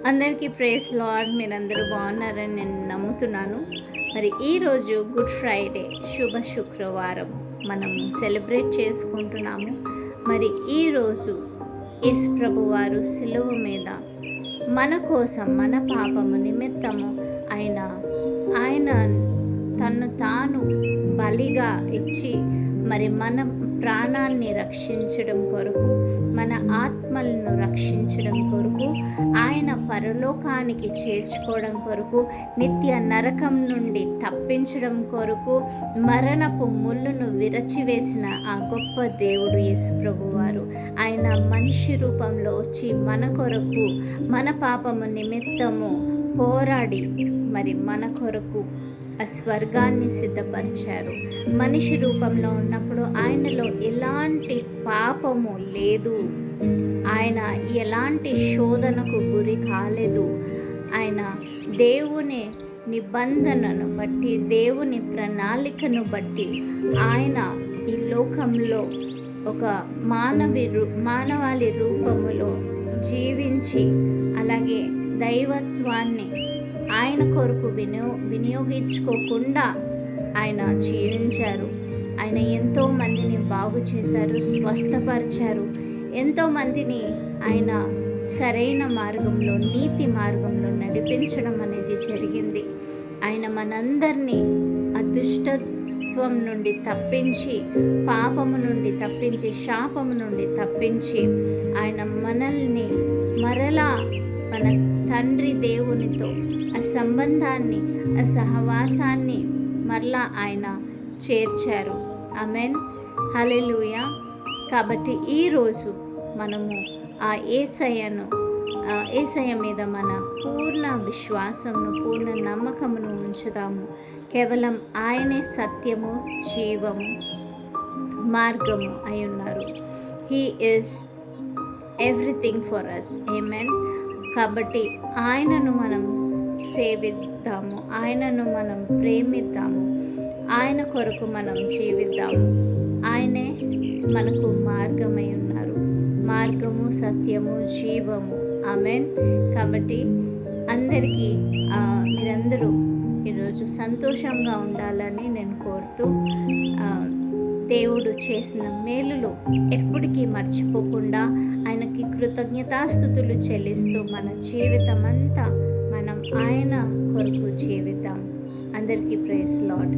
అందరికీ praise lord. మీరందరూ బాగున్నారని నేను నమ్ముతున్నాను. మరి ఈరోజు గుడ్ ఫ్రైడే, శుభ శుక్రవారం మనం సెలబ్రేట్ చేసుకుంటున్నాము. మరి ఈరోజు యేసు ప్రభువారు సిలువ మీద మన కోసం, మన పాపము నిమిత్తము ఆయన తను తాను బలిగా ఇచ్చి మరి మన ప్రాణాన్ని రక్షించడం కొరకు, మన ఆత్మలను రక్షించడం కొరకు, ఆయన పరలోకానికి చేర్చుకోవడం కొరకు, నిత్య నరకం నుండి తప్పించడం కొరకు, మరణపు ముళ్ళును విరచివేసిన ఆ గొప్ప దేవుడు యేసు ప్రభువారు ఆయన మనిషి రూపంలో వచ్చి మన కొరకు, మన పాపము నిమిత్తము పోరాడి మరి మన కొరకు ఆ స్వర్గాన్ని సిద్ధపరిచారు. మనిషి రూపంలో ఉన్నప్పుడు ఆయనలో ఎలాంటి పాపము లేదు. ఆయన ఎలాంటి శోధనకు గురి కాలేదు. ఆయన దేవుని నిబంధనను బట్టి, దేవుని ప్రణాళికను బట్టి ఆయన ఈ లోకంలో ఒక మానవాళి రూపములో జీవించి, అలాగే దైవత్వాన్ని ఆయన కొరకు వినియోగించుకోకుండా ఆయన జీవించారు. ఆయన ఎంతో మందిని బాగు చేశారు, స్వస్థపరిచారు. ఎంతోమందిని ఆయన సరైన మార్గంలో, నీతి మార్గంలో నడిపించడం అనేది జరిగింది. ఆయన మనందరినీ అదృష్టత్వం నుండి తప్పించి, పాపము నుండి తప్పించి, శాపము నుండి తప్పించి, ఆయన మనల్ని మరలా మన తండ్రి దేవునితో ఆ సంబంధాన్ని, ఆ సహవాసాన్ని మరలా ఆయన చేర్చారు. ఆమెన్, హల్లెలూయా. కాబట్టి ఈరోజు మనము ఆ యేసయ్య మీద మన పూర్ణ విశ్వాసమును, పూర్ణ నమ్మకమును ఉంచుదాము. కేవలం ఆయనే సత్యము, జీవము, మార్గము అయి ఉన్నారు. He is everything for us. Amen. కాబట్టి ఆయనను మనం సేవిద్దాము, ఆయనను మనం ప్రేమిద్దాము, ఆయన కొరకు మనం జీవిద్దాము. ఆయనే మనకు మార్గమై ఉన్నారు. మార్గము, సత్యము, జీవము. ఆమెన్. కాబట్టి అందరికీ మీరందరూ ఈరోజు సంతోషంగా ఉండాలని నేను కోరుతూ, దేవుడు చేసిన మేలులు ఎప్పటికీ మర్చిపోకుండా ఆయనకి కృతజ్ఞతాస్తుతులు చెల్లిస్తూ మన జీవితం అంతా మనం ఆయన కొరకు జీవిద్దాం. అందరికీ ప్రైజ్ లార్డ్.